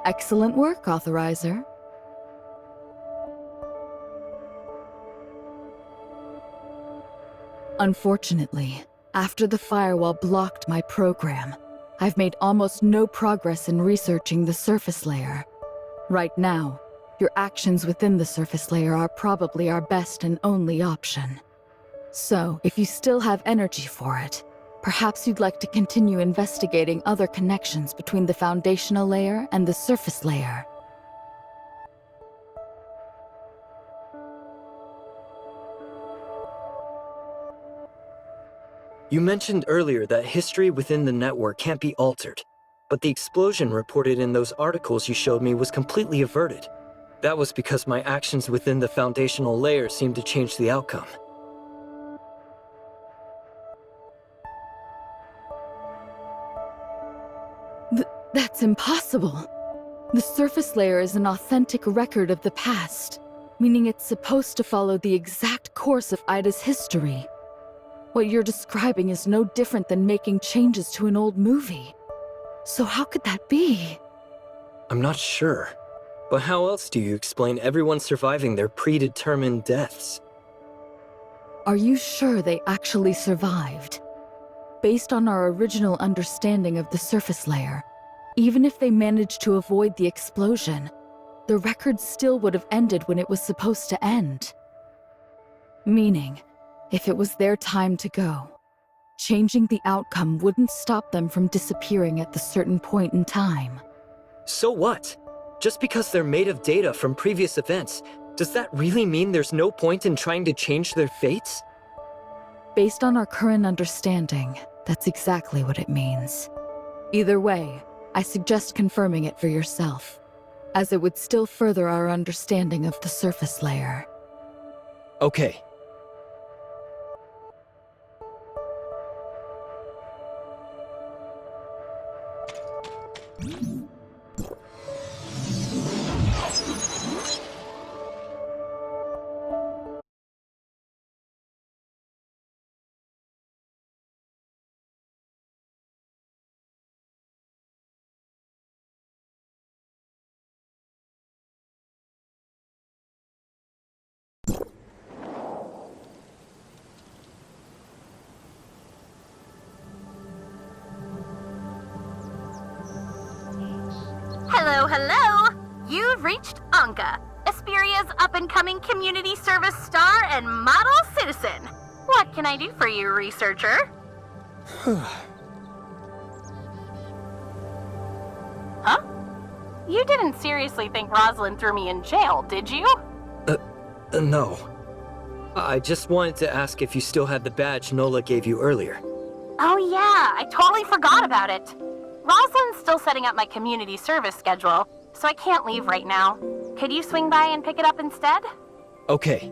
Excellent work, Authorizer. Unfortunately, after the firewall blocked my program, I've made almost no progress in researching the surface layer. Right now, your actions within the surface layer are probably our best and only option. So, if you still have energy for it, perhaps you'd like to continue investigating other connections between the foundational layer and the surface layer. You mentioned earlier that history within the network can't be altered, but the explosion reported in those articles you showed me was completely averted. That was because my actions within the foundational layer seemed to change the outcome. That's impossible. The surface layer is an authentic record of the past, meaning it's supposed to follow the exact course of Ida's history. What you're describing is no different than making changes to an old movie. So how could that be? I'm not sure. But how else do you explain everyone surviving their predetermined deaths? Are you sure they actually survived? Based on our original understanding of the surface layer, even if they managed to avoid the explosion, the record still would have ended when it was supposed to end. Meaning, if it was their time to go, changing the outcome wouldn't stop them from disappearing at the certain point in time. So what? Just because they're made of data from previous events, does that really mean there's no point in trying to change their fates? Based on our current understanding, that's exactly what it means. Either way, I suggest confirming it for yourself, as it would still further our understanding of the surface layer. Okay. Hello, hello! You've reached Anka, Esperia's up-and-coming community service star and model citizen. What can I do for you, researcher? Huh? You didn't seriously think Rosalind threw me in jail, did you? No. I just wanted to ask if you still had the badge Nola gave you earlier. Oh yeah, I totally forgot about it. Rosalind's still setting up my community service schedule, so I can't leave right now. Could you swing by and pick it up instead? Okay.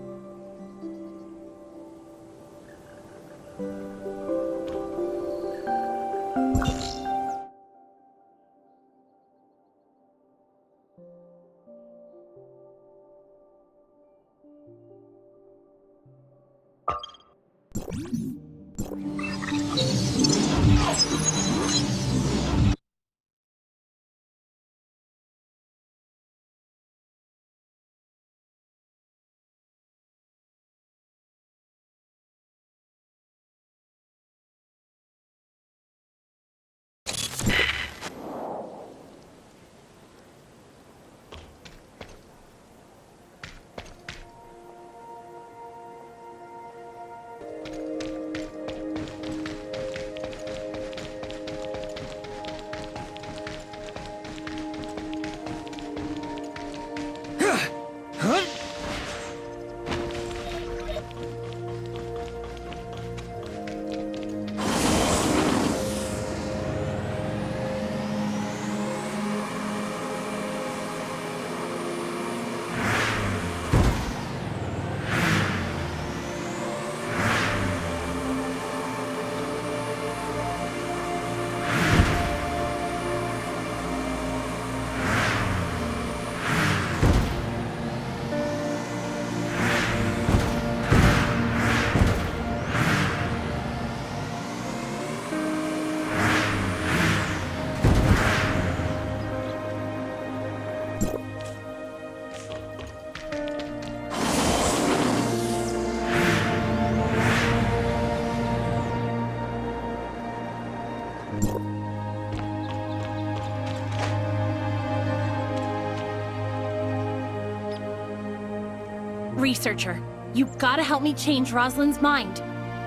Researcher, you gotta help me change Rosalind's mind.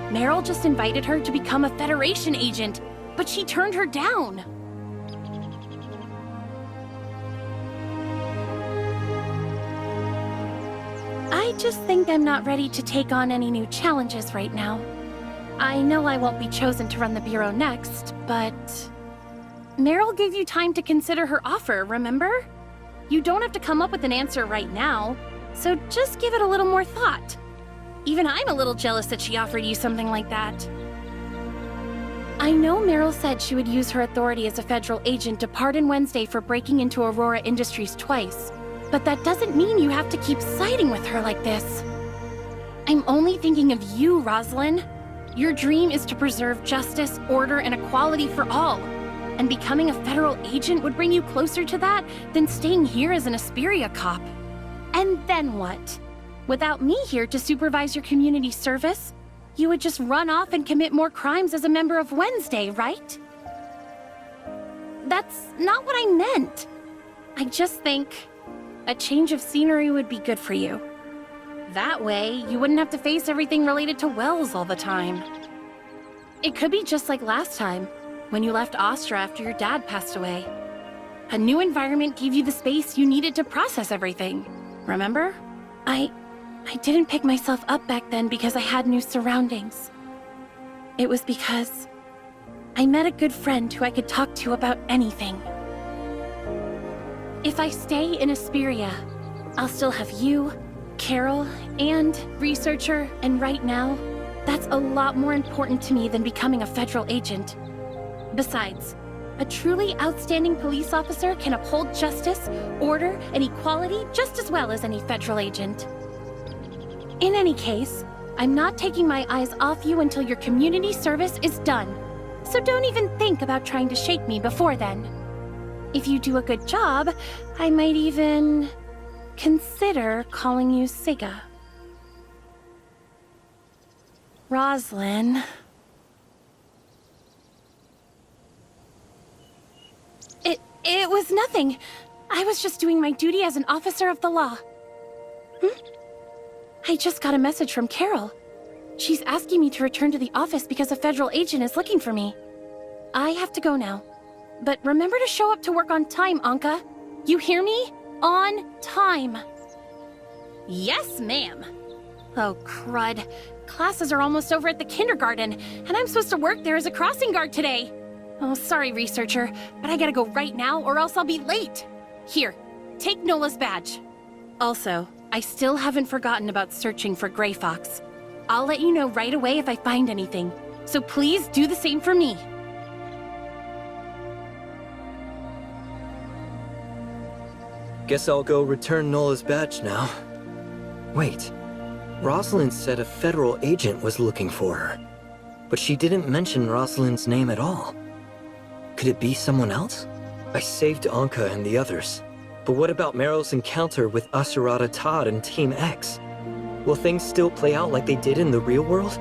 Meryl just invited her to become a Federation agent, but she turned her down. I just think I'm not ready to take on any new challenges right now. I know I won't be chosen to run the Bureau next, but... Meryl gave you time to consider her offer, remember? You don't have to come up with an answer right now, so just give it a little more thought. Even I'm a little jealous that she offered you something like that. I know Meryl said she would use her authority as a federal agent to pardon Wednesday for breaking into Aurora Industries twice, but that doesn't mean you have to keep siding with her like this. I'm only thinking of you, Rosalind. Your dream is to preserve justice, order, and equality for all. And becoming a federal agent would bring you closer to that than staying here as an Asperia cop. And then what? Without me here to supervise your community service, you would just run off and commit more crimes as a member of Wednesday, right? That's not what I meant. I just think a change of scenery would be good for you. That way, you wouldn't have to face everything related to Wells all the time. It could be just like last time, when you left Astra after your dad passed away. A new environment gave you the space you needed to process everything. Remember? I didn't pick myself up back then because I had new surroundings. It was because I met a good friend who I could talk to about anything. If I stay in Asperia, I'll still have you, Carol, and Researcher, and right now, that's a lot more important to me than becoming a federal agent. Besides, a truly outstanding police officer can uphold justice, order, and equality just as well as any federal agent. In any case, I'm not taking my eyes off you until your community service is done, so don't even think about trying to shake me before then. If you do a good job, I might even consider calling you Siga. Roslyn. It was nothing. I was just doing my duty as an officer of the law. I just got a message from Carol. She's asking me to return to the office because a federal agent is looking for me. I have to go now. But remember to show up to work on time, Anka. You hear me? On time. Yes, ma'am. Oh, crud. Classes are almost over at the kindergarten, and I'm supposed to work there as a crossing guard today. Oh, sorry, Researcher, but I gotta go right now or else I'll be late. Here, take Nola's badge. Also, I still haven't forgotten about searching for Grey Fox. I'll let you know right away if I find anything, so please do the same for me. Guess I'll go return Nola's badge now. Wait, Rosalind said a federal agent was looking for her, but she didn't mention Rosalind's name at all. Could it be someone else? I saved Anka and the others, but what about Meryl's encounter with Asurata Todd and Team X? Will things still play out like they did in the real world?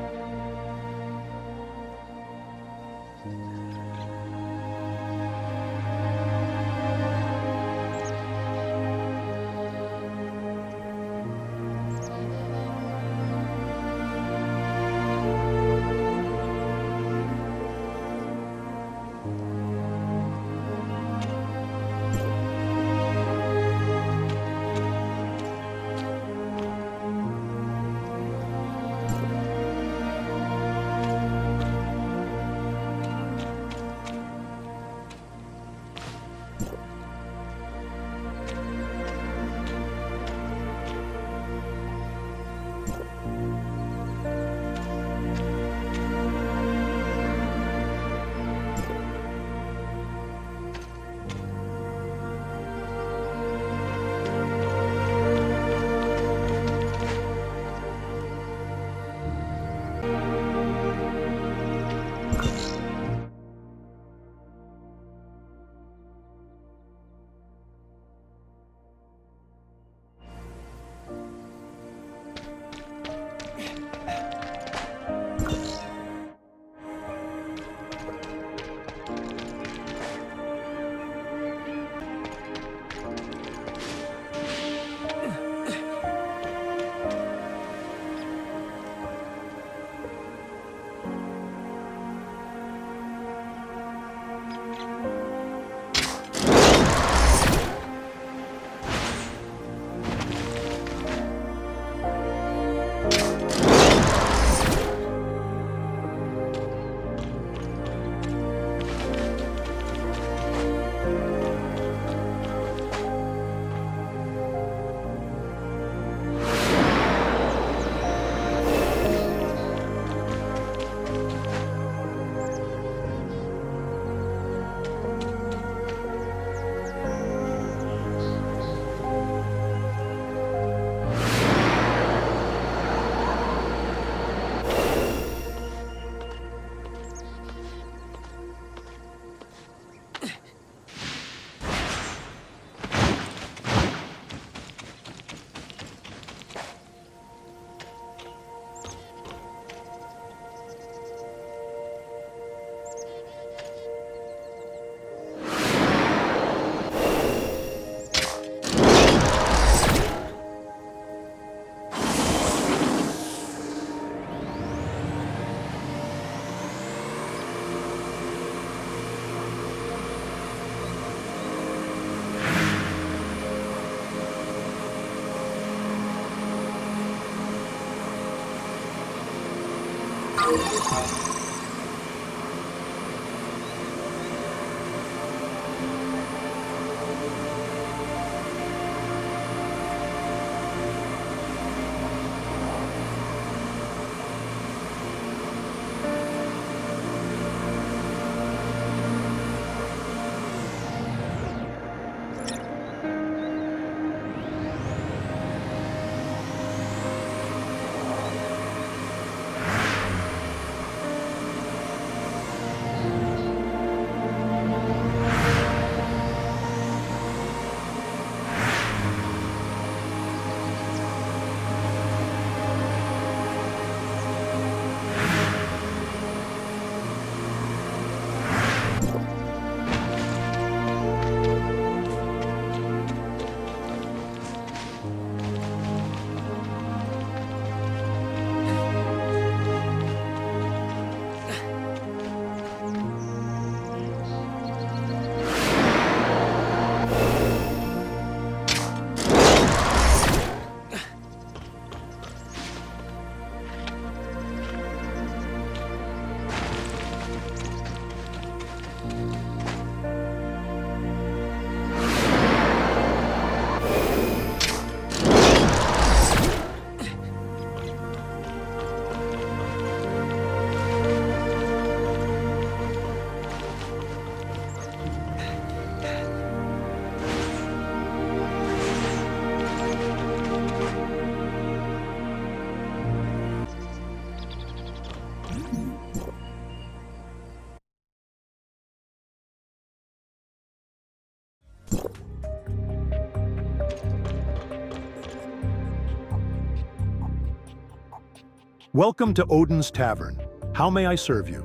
Welcome to Odin's Tavern. How may I serve you?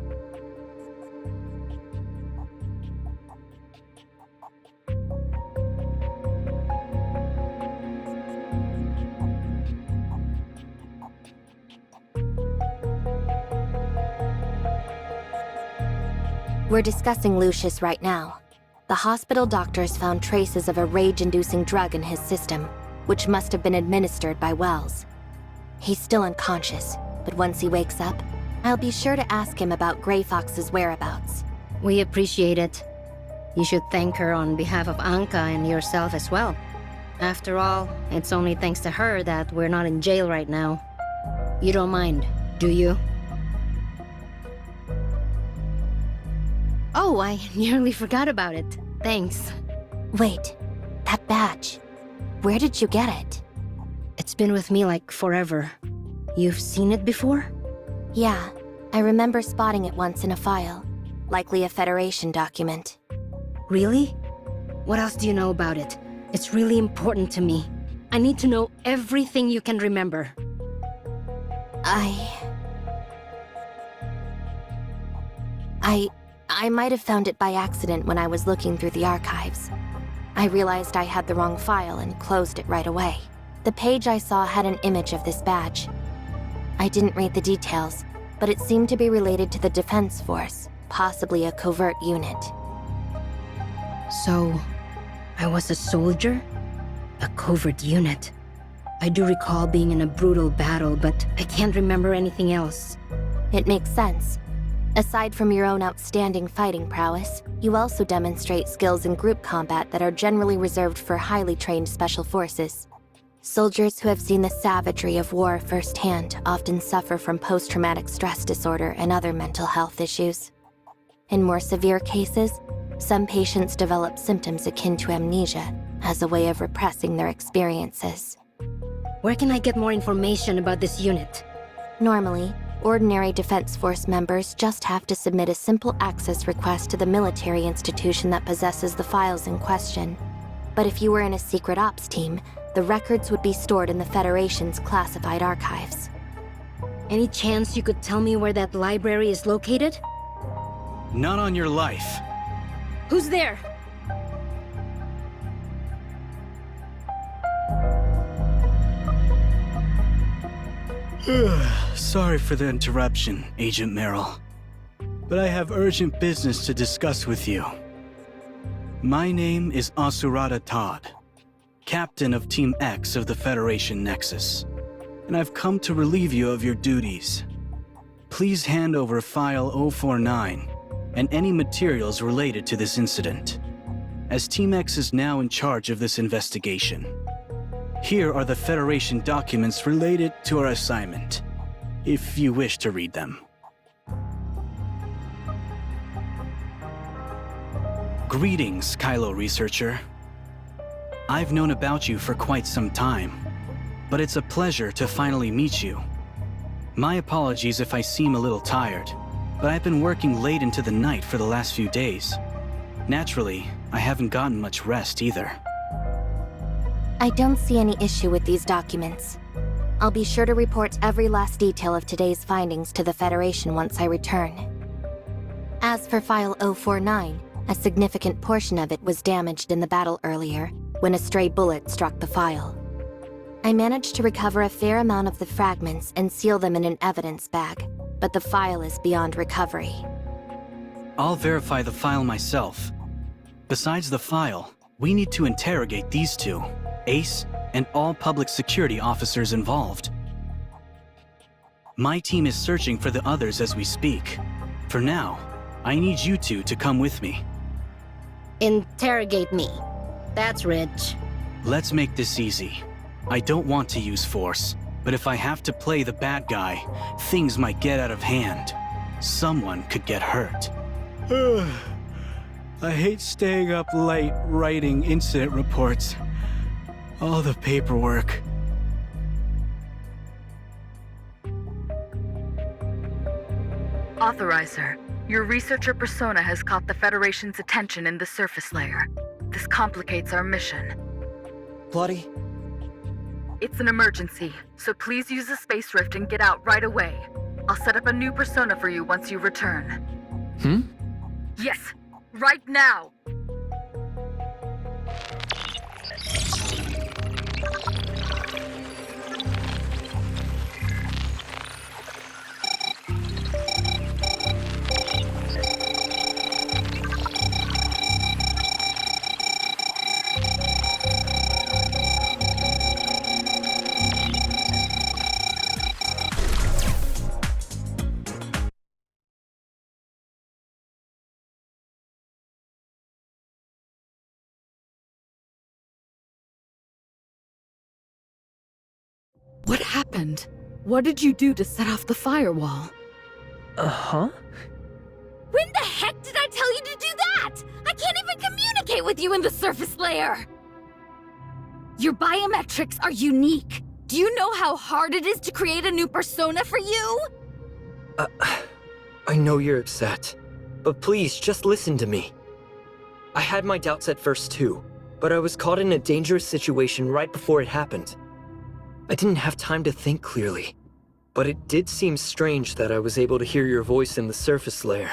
We're discussing Lucius right now. The hospital doctors found traces of a rage-inducing drug in his system, which must have been administered by Wells. He's still unconscious, but once he wakes up, I'll be sure to ask him about Grey Fox's whereabouts. We appreciate it. You should thank her on behalf of Anka and yourself as well. After all, it's only thanks to her that we're not in jail right now. You don't mind, do you? Oh, I nearly forgot about it. Thanks. Wait, that badge. Where did you get it? It's been with me like forever. You've seen it before? Yeah, I remember spotting it once in a file. Likely a Federation document. Really? What else do you know about it? It's really important to me. I need to know everything you can remember. I might have found it by accident when I was looking through the archives. I realized I had the wrong file and closed it right away. The page I saw had an image of this badge. I didn't read the details, but it seemed to be related to the Defense Force, possibly a covert unit. So, I was a soldier? A covert unit. I do recall being in a brutal battle, but I can't remember anything else. It makes sense. Aside from your own outstanding fighting prowess, you also demonstrate skills in group combat that are generally reserved for highly trained special forces. Soldiers who have seen the savagery of war firsthand often suffer from post-traumatic stress disorder and other mental health issues. In more severe cases, some patients develop symptoms akin to amnesia as a way of repressing their experiences. Where can I get more information about this unit? Normally, ordinary Defense Force members just have to submit a simple access request to the military institution that possesses the files in question. But if you were in a secret ops team, the records would be stored in the Federation's classified archives. Any chance you could tell me where that library is located? Not on your life. Who's there? Sorry for the interruption, Agent Merrill. But I have urgent business to discuss with you. My name is Asurata Todd, Captain of Team X of the Federation Nexus, and I've come to relieve you of your duties. please hand over File 049 and any materials related to this incident, as Team X is now in charge of this investigation. Here are the Federation documents related to our assignment, if you wish to read them. Greetings, Kylo researcher. I've known about you for quite some time, but it's a pleasure to finally meet you. My apologies if I seem a little tired, but I've been working late into the night for the last few days. Naturally, I haven't gotten much rest either. I don't see any issue with these documents. I'll be sure to report every last detail of today's findings to the Federation once I return. As for File 049, a significant portion of it was damaged in the battle earlier, when a stray bullet struck the file. I managed to recover a fair amount of the fragments and seal them in an evidence bag, but the file is beyond recovery. I'll verify the file myself. Besides the file, we need to interrogate these two, Ace and all public security officers involved. My team is searching for the others as we speak. For now, I need you two to come with me. Interrogate me. That's rich. Let's make this easy. I don't want to use force, but if I have to play the bad guy, things might get out of hand. Someone could get hurt. I hate staying up late writing incident reports. All the paperwork. Authorizer, your researcher persona has caught the Federation's attention in the surface layer. This complicates our mission. Bloody? It's an emergency, so please use the space rift and get out right away. I'll set up a new persona for you once you return. Yes, right now! What happened? What did you do to set off the firewall? Uh-huh? When the heck did I tell you to do that? I can't even communicate with you in the surface layer! Your biometrics are unique. Do you know how hard it is to create a new persona for you? I know you're upset, but please, just listen to me. I had my doubts at first too, but I was caught in a dangerous situation right before it happened. I didn't have time to think clearly, but it did seem strange that I was able to hear your voice in the surface layer.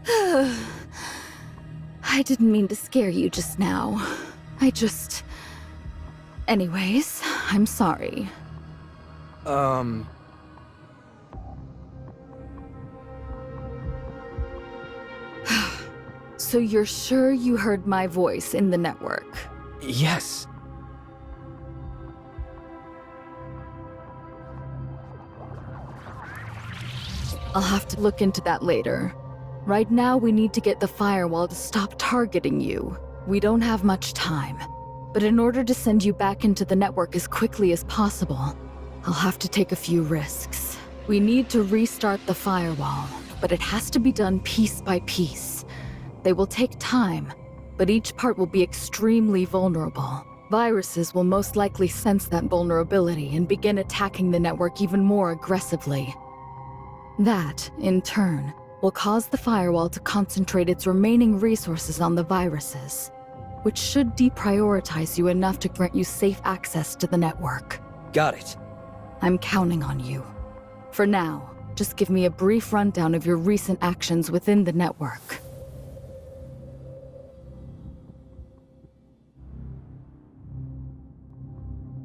I didn't mean to scare you just now. Anyways, I'm sorry. So you're sure you heard my voice in the network? Yes. I'll have to look into that later. Right now, we need to get the firewall to stop targeting you. We don't have much time. But in order to send you back into the network as quickly as possible, I'll have to take a few risks. We need to restart the firewall, but it has to be done piece by piece. They will take time, but each part will be extremely vulnerable. Viruses will most likely sense that vulnerability and begin attacking the network even more aggressively. That, in turn, will cause the firewall to concentrate its remaining resources on the viruses, which should deprioritize you enough to grant you safe access to the network. Got it. I'm counting on you. For now, just give me a brief rundown of your recent actions within the network.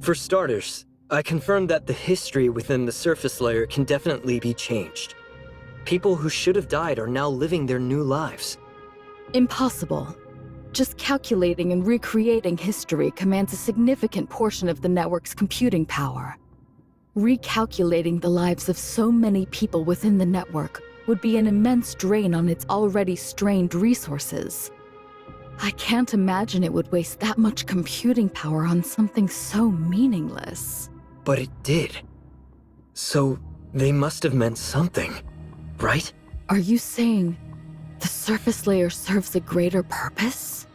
For starters, I confirmed that the history within the surface layer can definitely be changed. People who should have died are now living their new lives. Impossible. Just calculating and recreating history commands a significant portion of the network's computing power. Recalculating the lives of so many people within the network would be an immense drain on its already strained resources. I can't imagine it would waste that much computing power on something so meaningless. But it did. So, they must have meant something, right? Are you saying the surface layer serves a greater purpose?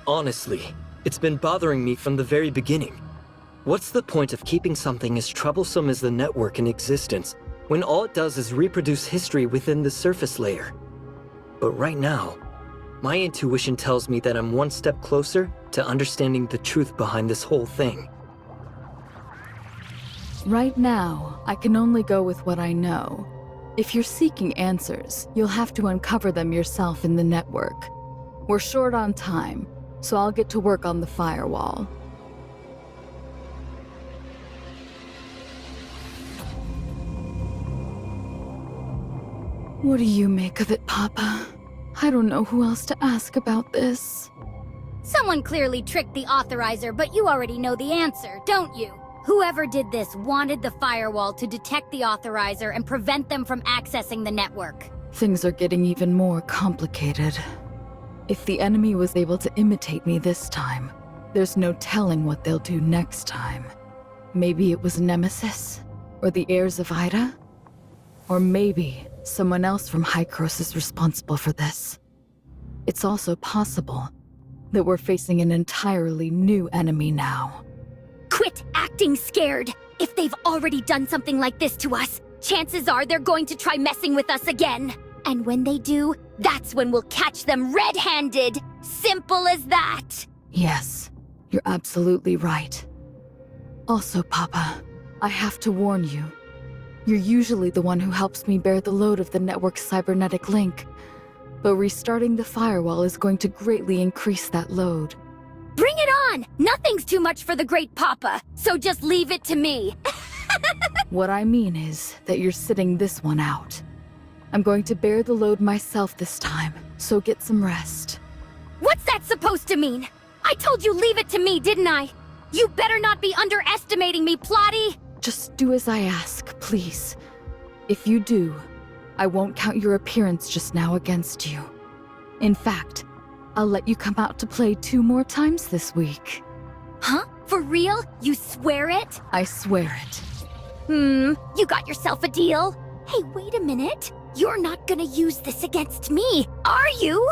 Honestly, it's been bothering me from the very beginning. What's the point of keeping something as troublesome as the network in existence when all it does is reproduce history within the surface layer? But right now, my intuition tells me that I'm one step closer to understanding the truth behind this whole thing. Right now, I can only go with what I know. If you're seeking answers, you'll have to uncover them yourself in the network. We're short on time, so I'll get to work on the firewall. What do you make of it, Papa? I don't know who else to ask about this. Someone clearly tricked the authorizer, but you already know the answer, don't you? Whoever did this wanted the firewall to detect the authorizer and prevent them from accessing the network. Things are getting even more complicated. If the enemy was able to imitate me this time, there's no telling what they'll do next time. Maybe it was Nemesis? Or the heirs of Ida? Or maybe someone else from Hykros is responsible for this. It's also possible that we're facing an entirely new enemy now. Quit acting scared! If they've already done something like this to us, chances are they're going to try messing with us again. And when they do, that's when we'll catch them red-handed! Simple as that! Yes, you're absolutely right. Also, Papa, I have to warn you. You're usually the one who helps me bear the load of the network's cybernetic link, but restarting the firewall is going to greatly increase that load. Bring it on! Nothing's too much for the Great Papa, so just leave it to me. What I mean is that you're sitting this one out. I'm going to bear the load myself this time, so get some rest. What's that supposed to mean? I told you leave it to me, didn't I? You better not be underestimating me, Plotty! Just do as I ask, please. If you do, I won't count your appearance just now against you. In fact, I'll let you come out to play 2 more times this week. Huh? For real? You swear it? I swear it. You got yourself a deal? Hey, wait a minute. You're not gonna use this against me, are you?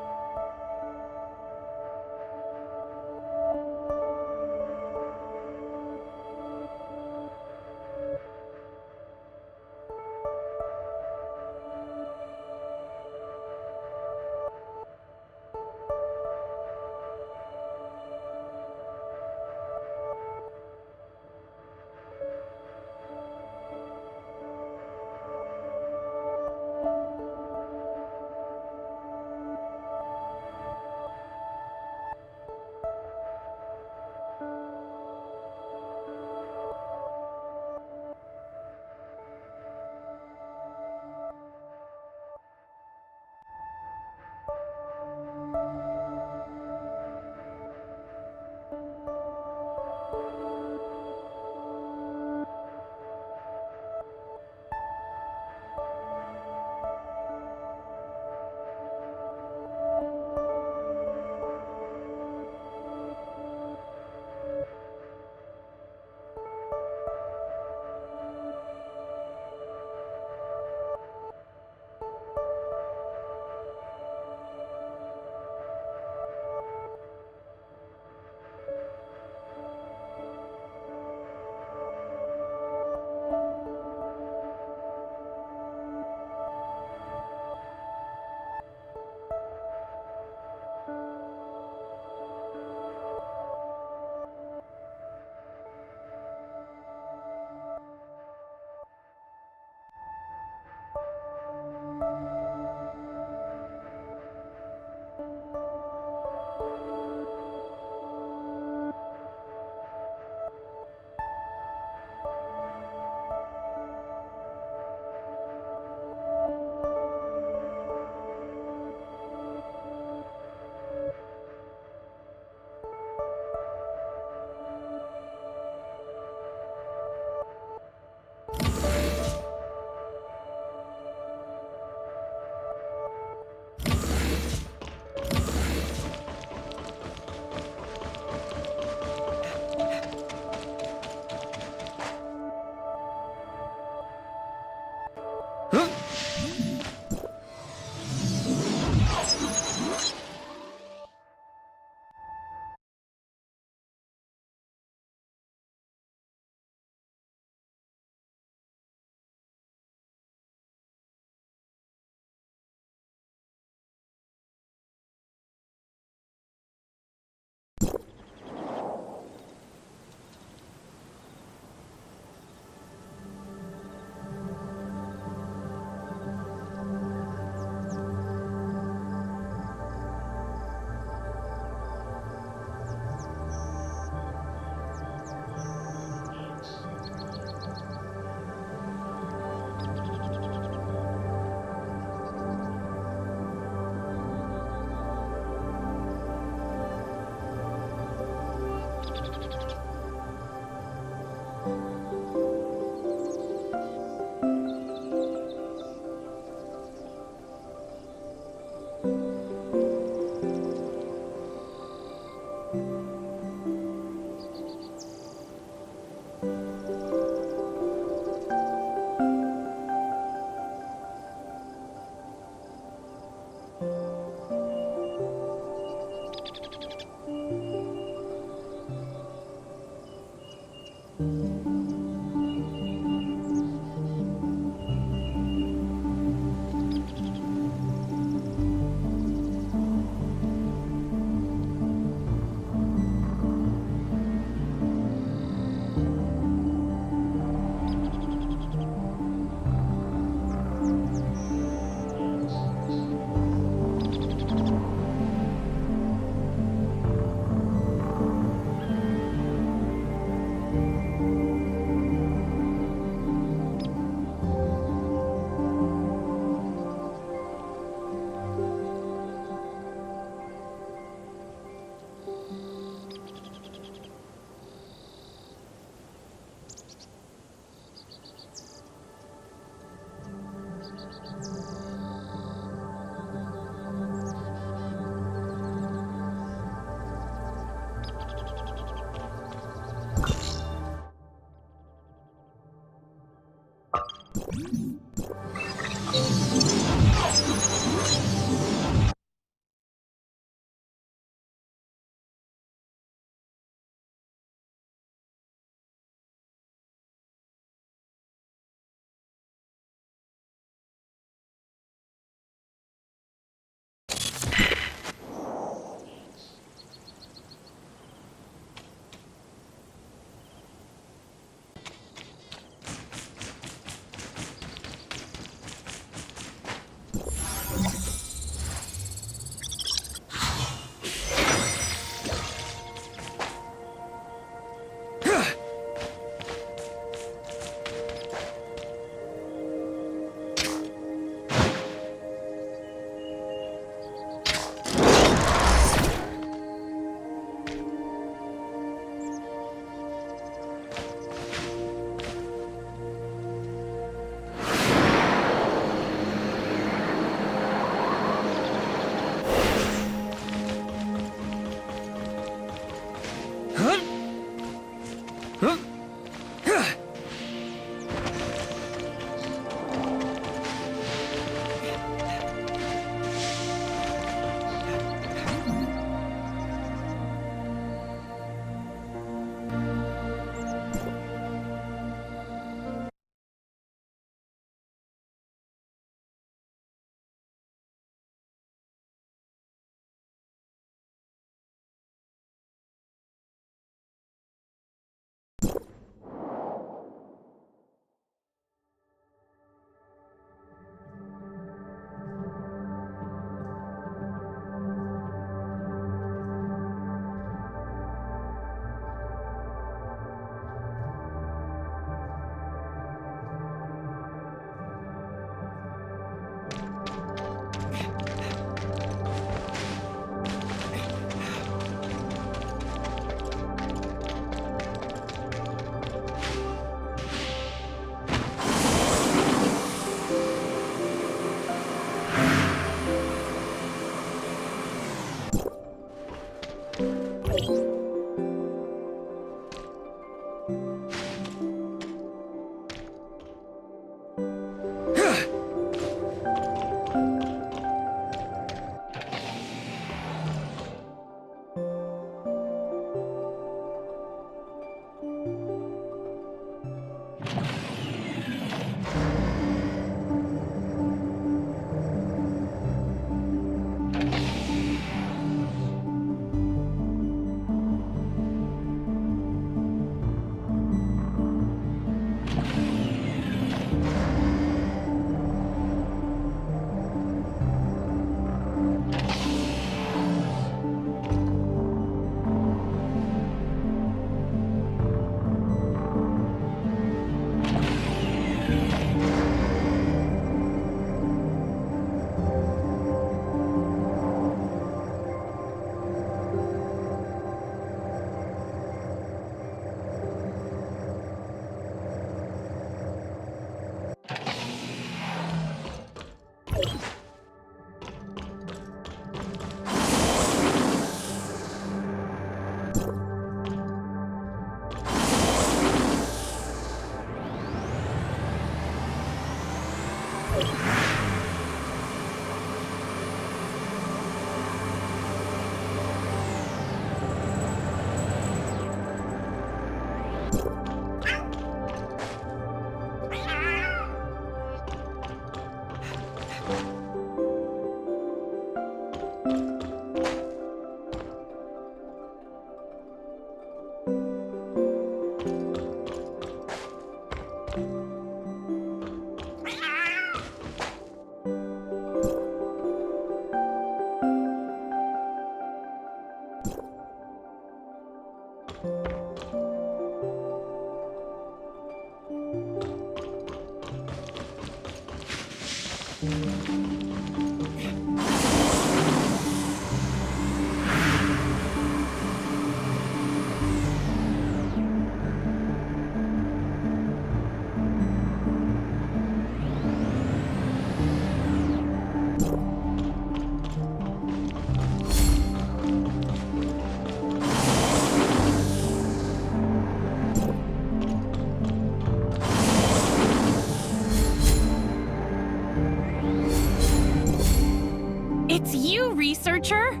It's you, researcher!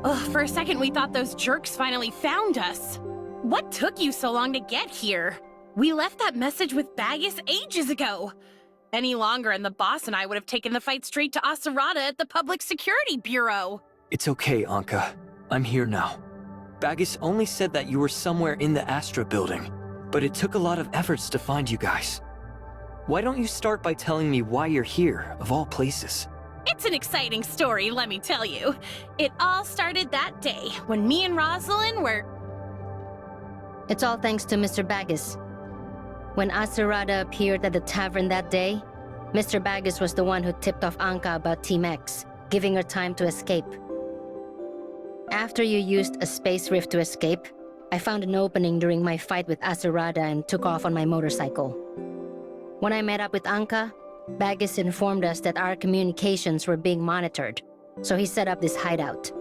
Ugh, for a second we thought those jerks finally found us. What took you so long to get here? We left that message with Bagus ages ago. Any longer and the boss and I would have taken the fight straight to Asurata at the Public Security Bureau. It's okay, Anka. I'm here now. Bagus only said that you were somewhere in the Astra building, but it took a lot of efforts to find you guys. Why don't you start by telling me why you're here, of all places? It's an exciting story, let me tell you. It all started that day, when me and Rosalind were... It's all thanks to Mr. Bagus. When Asurata appeared at the tavern that day, Mr. Bagus was the one who tipped off Anka about Team X, giving her time to escape. After you used a space rift to escape, I found an opening during my fight with Asurata and took off on my motorcycle. When I met up with Anka, Bagus informed us that our communications were being monitored, so he set up this hideout.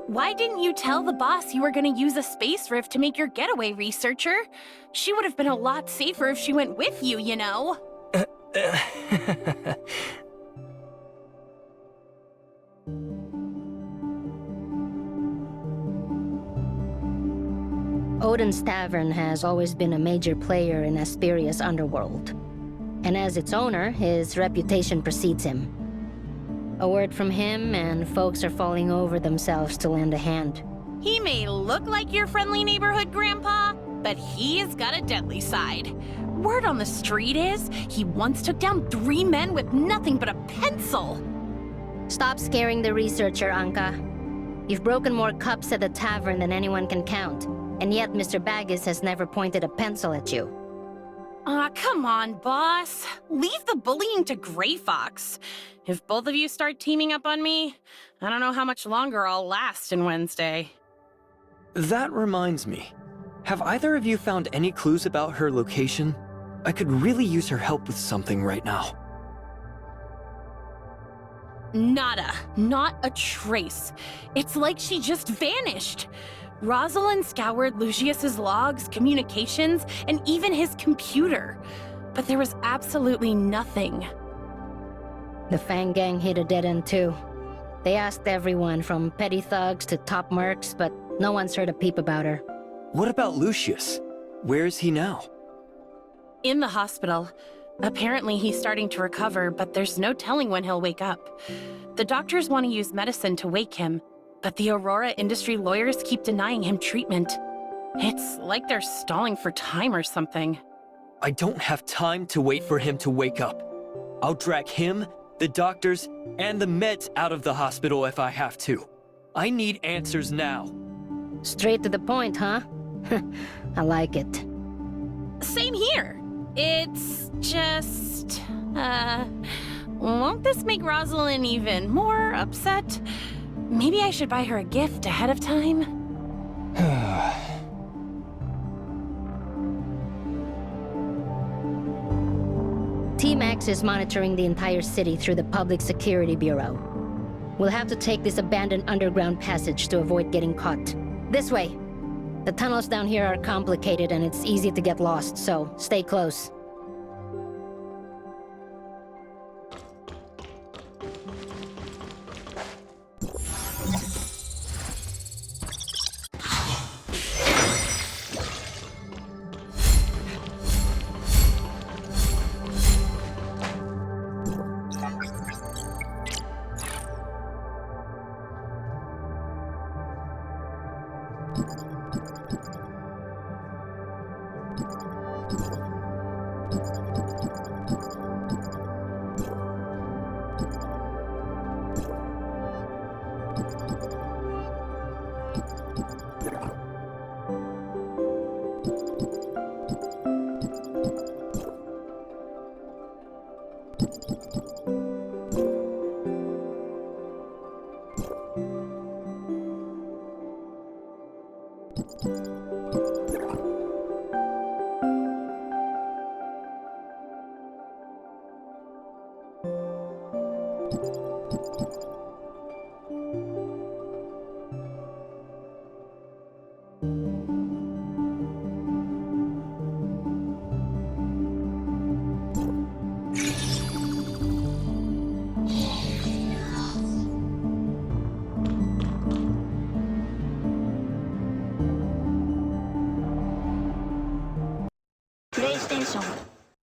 Why didn't you tell the boss you were gonna use a space rift to make your getaway, researcher? She would have been a lot safer if she went with you, you know? Odin's Tavern has always been a major player in Asperia's underworld. And as its owner, his reputation precedes him. A word from him, and folks are falling over themselves to lend a hand. He may look like your friendly neighborhood grandpa, but he's got a deadly side. Word on the street is, he once took down 3 men with nothing but a pencil. Stop scaring the researcher, Anka. You've broken more cups at the tavern than anyone can count, and yet Mr. Bagus has never pointed a pencil at you. Aw, come on, boss. Leave the bullying to Gray Fox. If both of you start teaming up on me, I don't know how much longer I'll last in Wednesday. That reminds me. Have either of you found any clues about her location? I could really use her help with something right now. Nada. Not a trace. It's like she just vanished. Rosalind scoured Lucius's logs, communications, and even his computer. But there was absolutely nothing. The Fang Gang hit a dead end too. They asked everyone from petty thugs to top mercs, but no one's heard a peep about her. What about Lucius? Where is he now? In the hospital. Apparently he's starting to recover, but there's no telling when he'll wake up. The doctors want to use medicine to wake him, but the Aurora industry lawyers keep denying him treatment. It's like they're stalling for time or something. I don't have time to wait for him to wake up. I'll drag him, the doctors, and the meds out of the hospital if I have to. I need answers now. Straight to the point, huh? I like it. Same here. It's just... won't this make Rosalind even more upset? Maybe I should buy her a gift ahead of time? Team X is monitoring the entire city through the Public Security Bureau. We'll have to take this abandoned underground passage to avoid getting caught. This way. The tunnels down here are complicated and it's easy to get lost, so stay close.